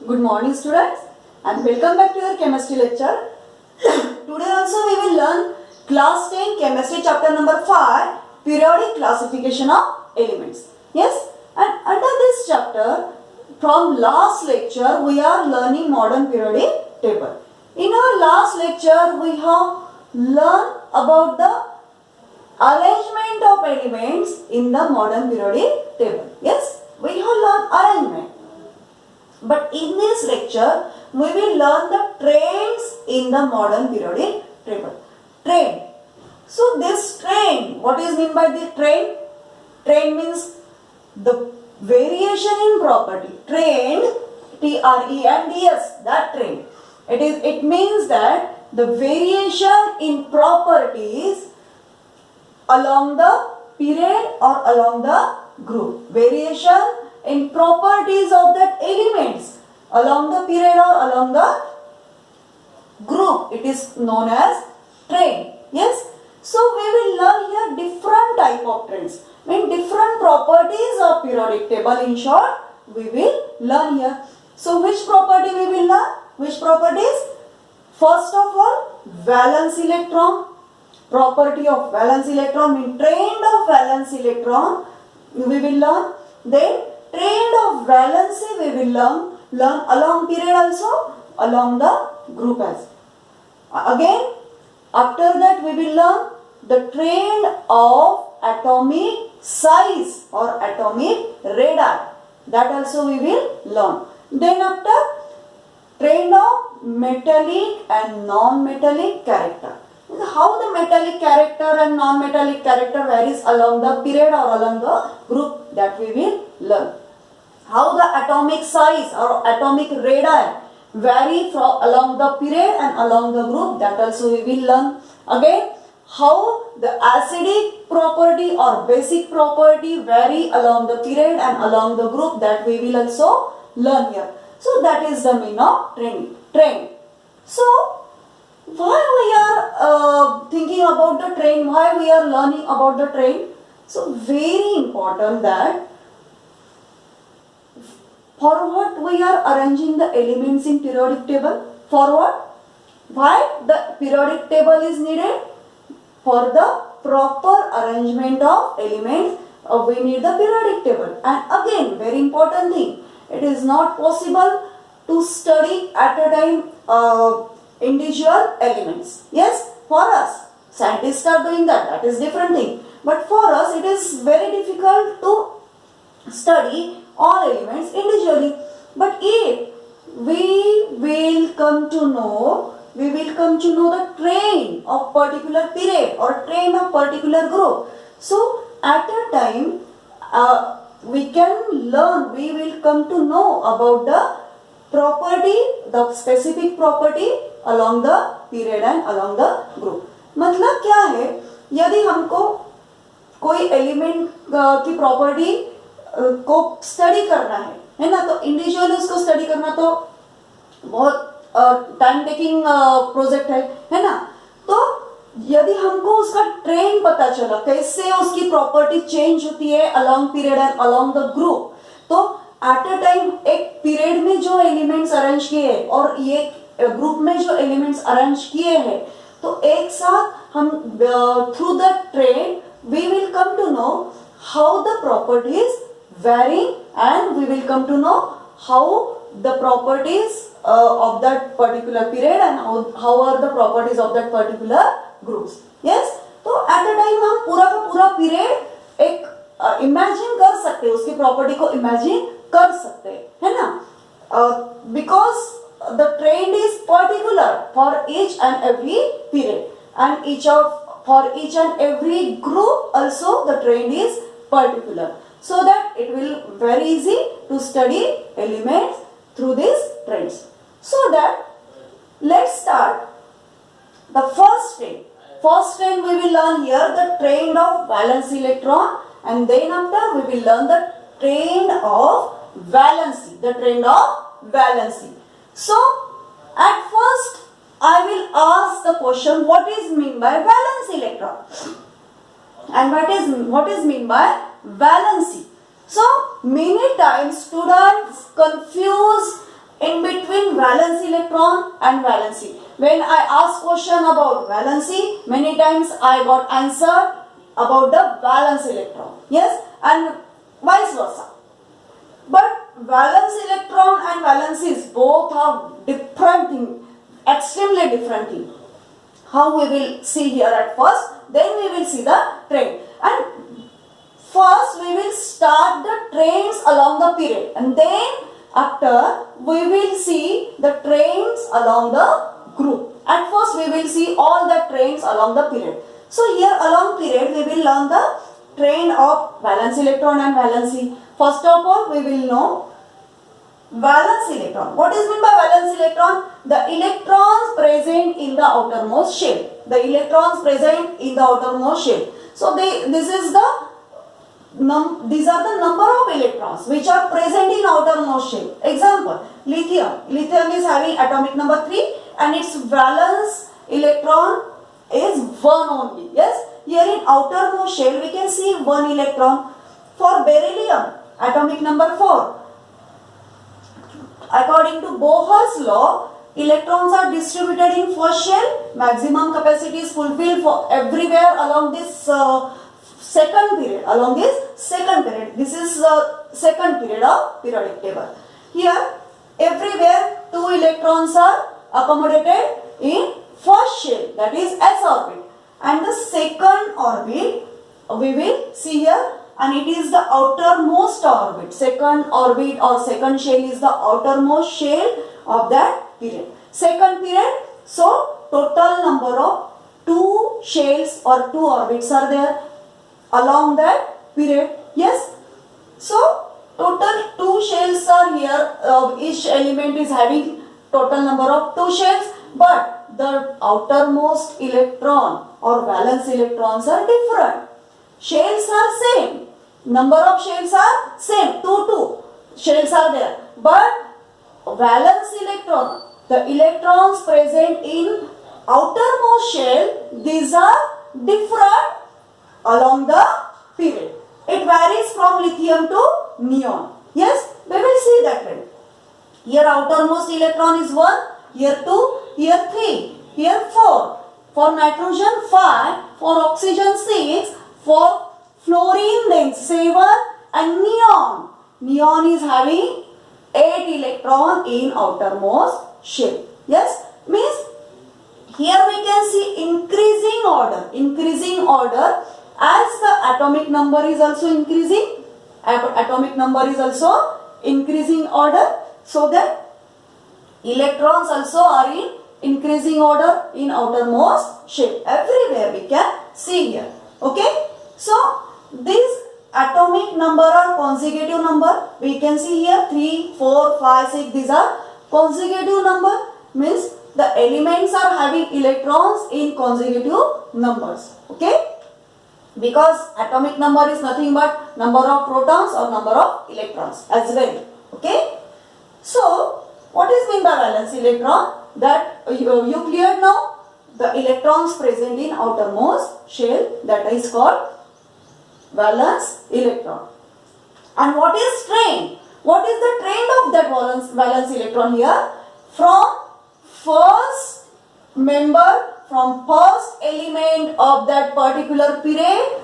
Good morning students and welcome back to your chemistry lecture. Today also we will learn class 10 chemistry chapter number 5 periodic classification of elements. Yes, and under this chapter from last lecture we are learning modern periodic table. In our last lecture we have learned about the arrangement of elements in the modern periodic table. Yes, we have learned arrangement. But in this lecture, we will learn the trends in the modern periodic table. Trend. So this trend, what is meant by the trend? Trend means the variation in property. Trend, T-R-E-N-D-S, that trend. It means that the variation in properties along the period or along the group. Variation in properties of that elements along the period or along the group. It is known as trend. Yes. So we will learn here different type of trends. Mean different properties of periodic table. In short, we will learn here. So which property we will learn? Which properties? First of all, valence electron. Property of valence electron, mean trend of valence electron we will learn. Then trend of valency we will learn along period also, along the group as. Again, after that we will learn the trend of atomic size or atomic radar. That also we will learn. Then after, trend of metallic and non-metallic character. How the metallic character and non-metallic character varies along the period or along the group, that we will learn. How the atomic size or atomic radar vary from along the period and along the group, that also we will learn. Again, how the acidic property or basic property vary along the period and along the group, that we will also learn here. So that is the meaning of trend. So why we are thinking about the trend, why we are learning about the trend? So very important that for what we are arranging the elements in periodic table? For what? Why the periodic table is needed? For the proper arrangement of elements, we need the periodic table. And again, very important thing, it is not possible to study at a time individual elements. Yes, for us, scientists are doing that, that is different thing. But for us, it is very difficult to study all elements individually. But if we will come to know the trend of particular period or trend of particular group. So at a time, we will come to know about the property, the specific property along the period and along the group. मतलब क्या है, यदि हमको कोई element की property को study करना है ना, तो इंडिविजुअली उसको स्टडी करना तो बहुत टाइम टेकिंग प्रोजेक्ट है ना. तो यदि हमको उसका ट्रेंड पता चला, कैसे उसकी प्रॉपर्टी चेंज होती है along period and along the group, तो एट अ टाइम एक पीरियड में जो एलिमेंट्स अरेंज किए और ये ग्रुप में जो एलिमेंट्स अरेंज किए हैं, तो एक साथ हम through the trend we will come to know how the properties vary and we will come to know how the properties of that particular period and how are the properties of that particular groups. Yes, तो at a time हम पूरा का पूरा period एक imagine कर सकते हैं, उसकी property को imagine कर सकते हैं, है ना, because the trend is particular for each and every period and for each and every group also the trend is particular. So that it will very easy to study elements through these trends. So that let's start the first trend. First trend we will learn here the trend of valence electron, and then after we will learn the trend of valency. The trend of valency. So at first I will ask the question, what is mean by valence electron? And what is mean by valency? So many times students confuse in between valence electron and valency. When I ask question about valency, many times I got answer about the valence electron. Yes, and vice versa. But valence electron and valencies both are different thing, extremely different thing. How we will see here at first, then we will see the trend. And first we will start the trends along the period, and then after we will see the trends along the group. At first we will see all the trends along the period. So here along period we will learn the trend of valence electron and valency. First of all we will know valence electron. What is meant by valence electron? The electrons present in the outermost shell. The electrons present in the outermost shell. So these are the number of electrons which are present in outermost shell. Example, lithium. Lithium is having atomic number 3 and its valence electron is 1 only. Yes, here in outermost shell we can see 1 electron. For beryllium, atomic number 4. According to Bohr's law, electrons are distributed in first shell. Maximum capacity is fulfilled for everywhere along this second period. This is the second period of periodic table. Here, everywhere 2 electrons are accommodated in first shell, that is s orbit, and the second orbit we will see here, and it is the outermost orbit. Second orbit or second shell is the outermost shell of that period. Second period, so total number of 2 shells or 2 orbits are there along that period. Yes, so total 2 shells are here. Each element is having total number of 2 shells, but the outermost electron or valence electrons are different. Shells are same. Number of shells are same. 2 shells are there. But valence electron, the electrons present in outermost shell, these are different along the period. It varies from lithium to neon. Yes, we will see that trend. Here outermost electron is 1, here 2, here 3, here 4. For nitrogen 5, for oxygen 6, for fluorine then 7, and neon. Neon is having 8 electron in outermost shell. Yes, means here we can see increasing order as the atomic number is also increasing. Atomic number is also increasing order, so that electrons also are in increasing order in outermost shell. Everywhere we can see here. Okay, so these atomic number are consecutive number. We can see here 3, 4, 5, 6. These are consecutive number, means the elements are having electrons in consecutive numbers. Okay, because atomic number is nothing but number of protons or number of electrons as well. Okay, so what is meant by valence electron? That you cleared now. The electrons present in outermost shell, that is called valence electron. And what is trend? What is the trend of that valence electron here? From first member, from first element of that particular period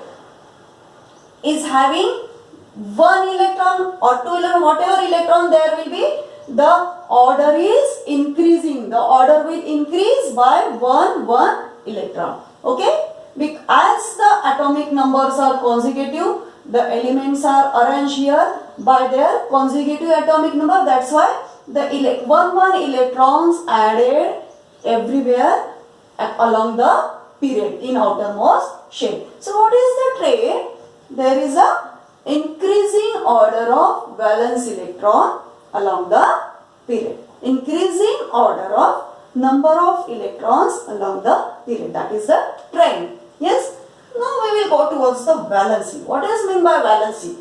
is having 1 electron or 2 electron, whatever electron there will be, the order is increasing. The order will increase by 1 electron. Okay? As the atomic numbers are consecutive, the elements are arranged here by their consecutive atomic number. That's why the 1 electrons added everywhere along the period in outermost shell. So what is the trend? There is a increasing order of valence electron along the period. Increasing order of number of electrons along the period. That is the trend. Yes. Now we will go towards the valency. What is meant by valency?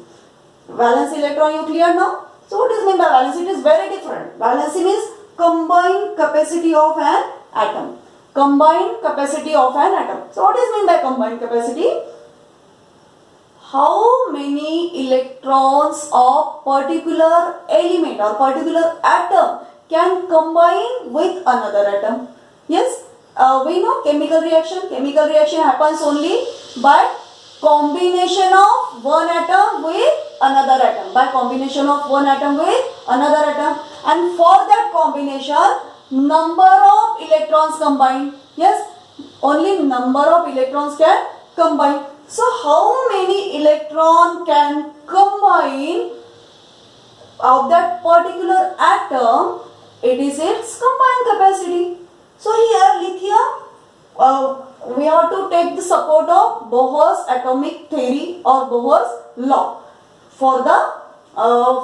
Valence electron you clear now? So what is meant by valency? It is very different. Valency means combined capacity of an atom. Combined capacity of an atom. So what is meant by combined capacity? How many electrons of particular element or particular atom can combine with another atom. Yes, we know chemical reaction. Chemical reaction happens only by combination of one atom with another atom. By combination of one atom with another atom. And for that combination, number of electrons combine. Yes, only number of electrons can combine. So how many electron can combine of that particular atom? It is its combined capacity. So here lithium, we have to take the support of Bohr's atomic theory or Bohr's law for the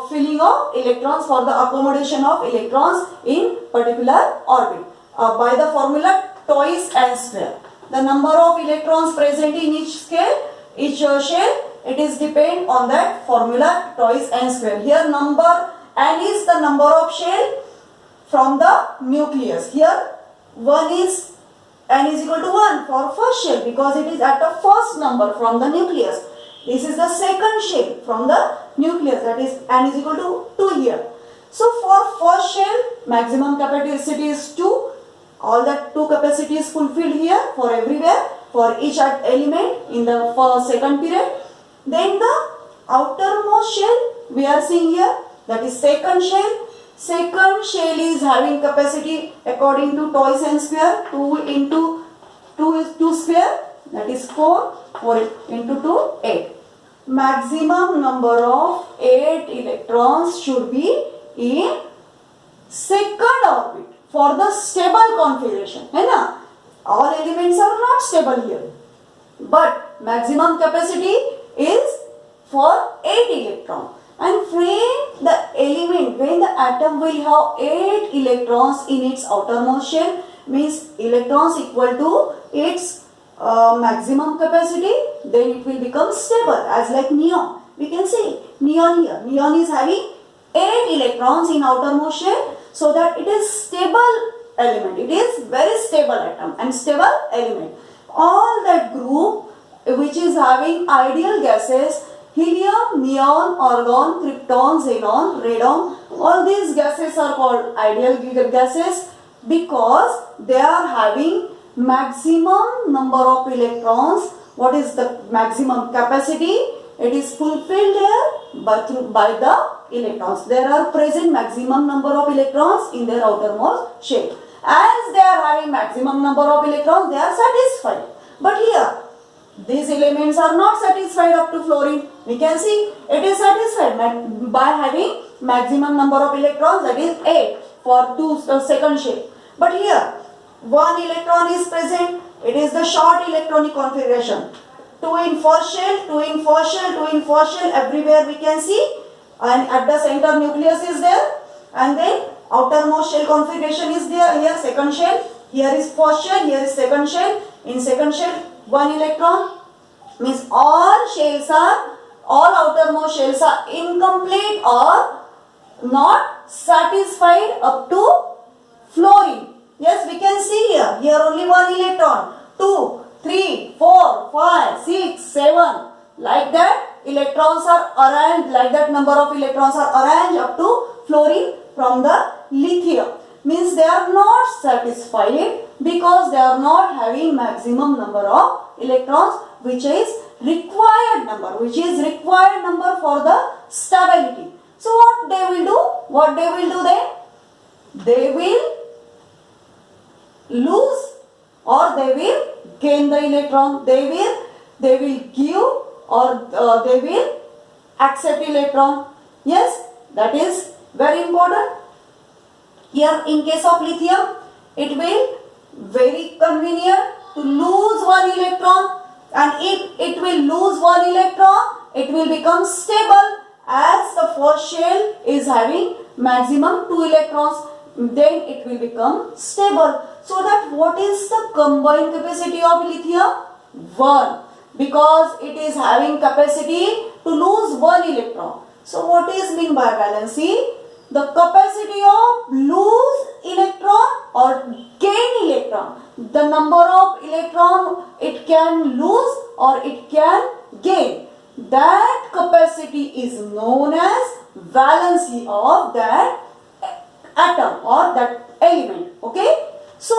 filling of electrons, for the accommodation of electrons in particular orbit by the formula twice n square. The number of electrons present in each shell, it is depend on that formula twice n square. Here number n is the number of shell from the nucleus. Here n is equal to 1 for first shell because it is at the first number from the nucleus. This is the second shell from the nucleus, that is n is equal to 2 here. So for first shell maximum capacity is 2. All that 2 capacity is fulfilled here for everywhere for each element in the first second period. Then the outermost shell we are seeing here, that is second shell. Second shell is having capacity according to twice n square. 2 into 2 is 2 square, that is 4. 4 into 2, 8. Maximum number of 8 electrons should be in second orbit for the stable configuration. All elements are not stable here, but maximum capacity is for 8 electrons. And when the atom will have 8 electrons in its outermost shell, means electrons equal to its maximum capacity, then it will become stable, as like neon. We can see neon here. Neon is having 8 electrons in outermost shell, so that it is stable element. It is very stable atom and stable element. All that group which is having ideal gases, helium, neon, argon, krypton, xenon, radon, all these gases are called ideal gases because they are having maximum number of electrons. What is the maximum capacity? It is fulfilled here by the electrons. There are present maximum number of electrons in their outermost shell. As they are having maximum number of electrons, they are satisfied. But here, these elements are not satisfied up to fluorine. We can see it is satisfied by having maximum number of electrons, that is 8 for second shell. But here, 1 electron is present. It is the short electronic configuration. 2 in first shell, 2 in first shell, 2 in first shell, everywhere we can see. And at the center nucleus is there. And then outermost shell configuration is there. Here second shell, here is first shell, here is second shell. In second shell, 1 electron, means all outermost shells are incomplete or not satisfied up to fluorine. Yes, we can see here only 1 electron, 2, 3, 4, 5, 6, 7, like that electrons are arranged, like that number of electrons are arranged up to fluorine from the lithium. Means they are not satisfied because they are not having maximum number of electrons, which is required number for the stability. So what they will do? What they will do then? They will lose or they will gain the electron. They will give or they will accept electron. Yes, that is very important. Here in case of lithium, it will very convenient to lose 1 electron, and if it will lose 1 electron, it will become stable as the first shell is having maximum 2 electrons, then it will become stable. So that what is the combined capacity of lithium? 1, because it is having capacity to lose 1 electron. So what is mean by valency? The capacity of lose electron or gain electron. The number of electron it can lose or it can gain. That capacity is known as valency of that atom or that element. Okay. So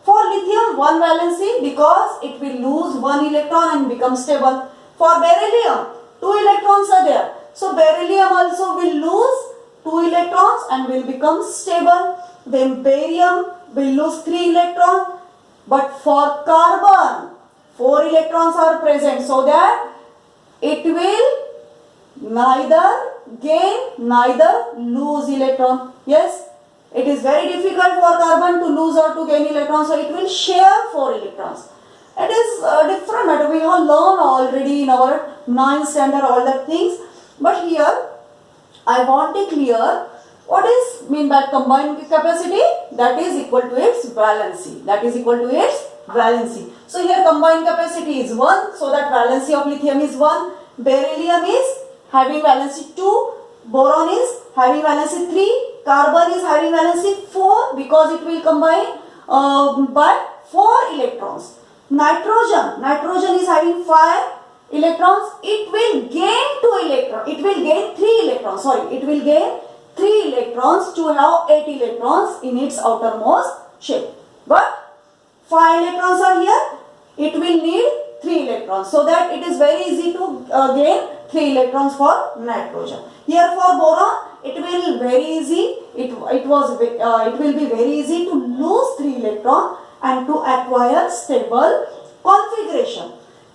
for lithium, one valency because it will lose one electron and become stable. For beryllium, two electrons are there. So beryllium also will lose two electrons and will become stable. Then barium will lose three electrons. But for carbon, four electrons are present, so that it will neither gain neither lose electron. Yes, it is very difficult for carbon to lose or to gain electrons, so it will share four electrons. It is different matter. We have learned already in our 9th standard all that things. But here I want to clear what is mean by combined capacity. That is equal to its valency. That is equal to its valency. So here combined capacity is 1. So that valency of lithium is 1. Beryllium is having valency 2. Boron is having valency 3. Carbon is having valency 4 because it will combine by 4 electrons. Nitrogen is having 5 electrons. It will gain 2 electrons. It will gain 3 electrons. Sorry, it will gain 3 electrons to have 8 electrons in its outermost shell. But 5 electrons are here. It will need 3 electrons. So that it is very easy to gain 3 electrons for nitrogen. Here for boron, it will very easy. It will be very easy to lose 3 electrons and to acquire stable configuration.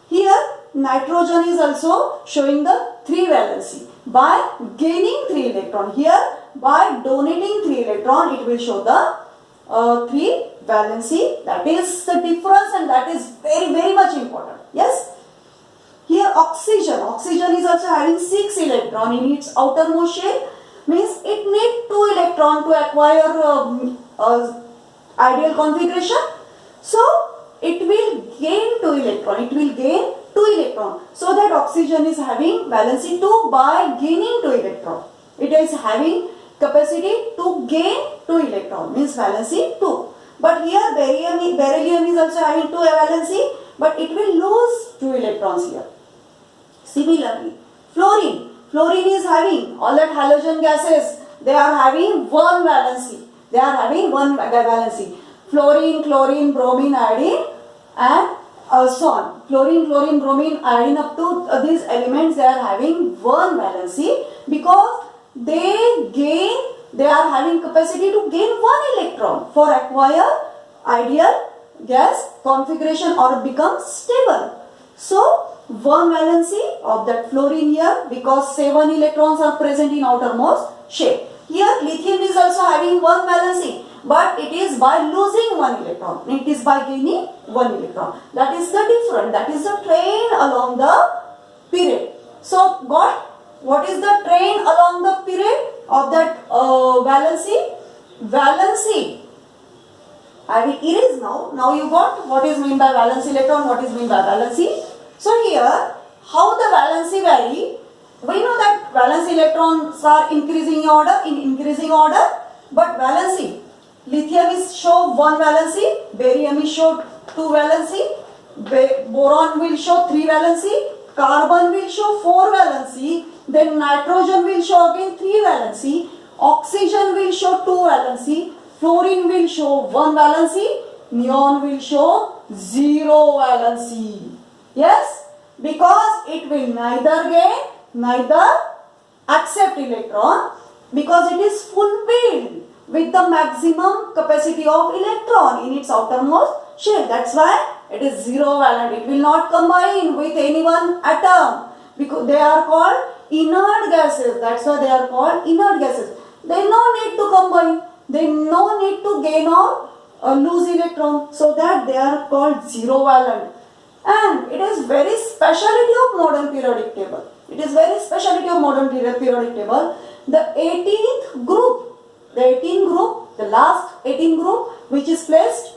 Here nitrogen is also showing the 3 valency by gaining 3 electron. Here by donating 3 electron, it will show the 3 valency. That is the difference, and that is very much important. Yes. Here oxygen is also having 6 electron in its outermost shell. Means it needs 2 electron to acquire ideal configuration. So it will gain 2 electron. It will gain 2 electron. So that oxygen is having valency 2 by gaining 2 electron. It is having capacity to gain 2 electron, means valency 2. But here beryllium is also having 2 valency, but it will lose 2 electrons here. Similarly, fluorine is having all that halogen gases. They are having 1 valency. They are having 1 valency. Fluorine, chlorine, bromine, iodine, and so on. Fluorine, bromine, iodine, up to these elements, they are having 1 valency because they are having capacity to gain 1 electron for acquire ideal gas configuration or become stable. So 1 valency of that fluorine here because 7 electrons are present in outermost shell. Here lithium is also having 1 valency, but it is by losing 1 electron. It is by gaining 1 electron. That is the difference. That is the train along the period. So what is the train along the period of that valency? Valency, I will erase now. Now you got what is meant by valence electron, what is meant by valency. So here, how the valency vary? We know that valence electrons are increasing order, but valency, lithium is show 1 valency, barium is show 2 valency, boron will show 3 valency, carbon will show 4 valency, then nitrogen will show again 3 valency, oxygen will show 2 valency, fluorine will show 1 valency, neon will show 0 valency. Yes, because it will neither gain neither accept electron because it is fulfilled with the maximum capacity of electron in its outermost shell. That's why it is 0 valent. It will not combine with any one atom because they are called inert gases. That's why they are called inert gases. They no need to combine. They no need to gain or lose electron. So that they are called 0 valent. And it is very speciality of modern periodic table. It is very speciality of modern periodic table. The 18th group, the last 18th group which is placed,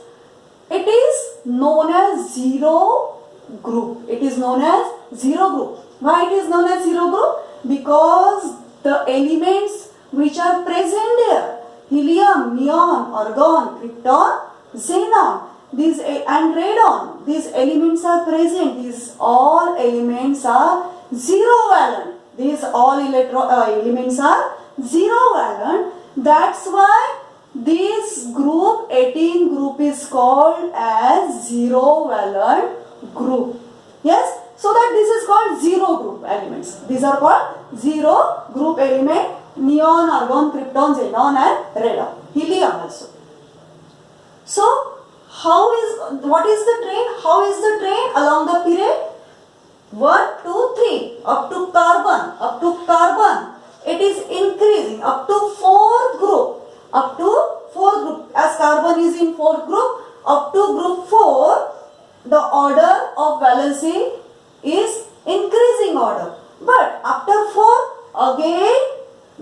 it is known as 0 group. It is known as 0 group. Why it is known as 0 group? Because the elements which are present there, helium, neon, argon, krypton, xenon, these and radon, these elements are present. These all elements are 0 valent. These all elements are 0 valent. That's why this group 18 group is called as zero valent group. Yes, so that this is called zero group elements. These are called zero group element: neon, argon, krypton, xenon and radon, helium also. So what is the train? How is the train along the period? 1, 2, 3 up to carbon. It is increasing up to fourth group. As carbon is in fourth group, up to group 4, the order of valency is increasing order. But after 4, again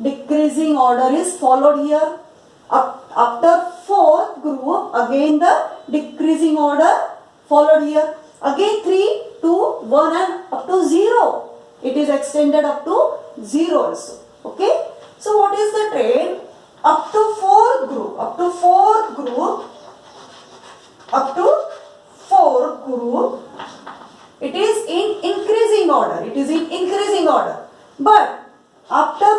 decreasing order is followed here. After fourth group, again the decreasing order followed here. Again 3, 2, 1 and up to 0. It is extended up to 0 also. Okay. So what is the train? Up to fourth group. It is in increasing order. But after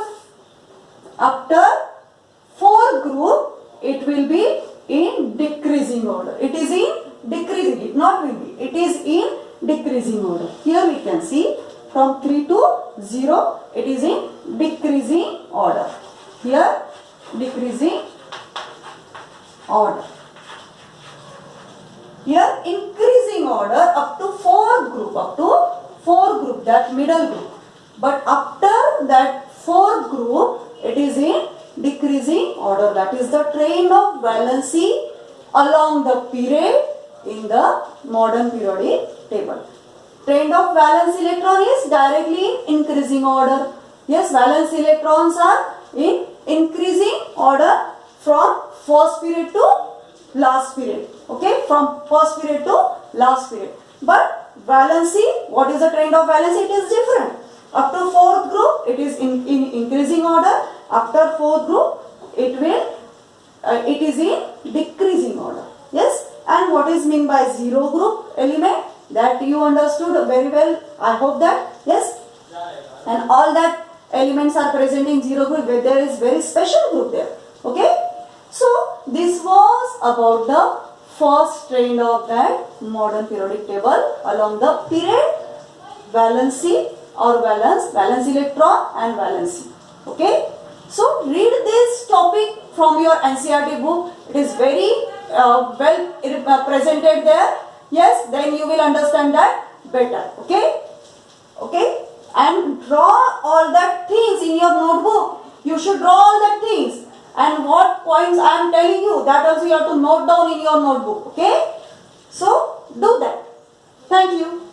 fourth group, it will be in decreasing order. It is in decreasing. It is in decreasing order. Here we can see from 3 to 0, it is in decreasing order. Here decreasing order. Here increasing order up to fourth group, that middle group. But after that fourth group, it is in decreasing order. That is the trend of valency along the period in the modern periodic table. Trend of valence electron is directly in increasing order. Yes, valence electrons are in increasing order from first period to last period. Okay, from first period to last period. But valency, what is the trend of valency? It is different. Up to fourth group, it is in increasing order. After fourth group, it is in decreasing order. Yes, and what is meant by zero group element? That you understood very well. I hope that. Yes, and all that elements are present in zero group, where there is very special group there. Okay, so this was about the first trend of that modern periodic table along the period, valency or valence electron and valency. Okay, so read this topic from your NCERT book. It is very well presented there. Yes, then you will understand that better. Okay, and draw all that things in your notebook. You should draw all that things, and what points I am telling you, that also you have to note down in your notebook. Okay, so do that. Thank you.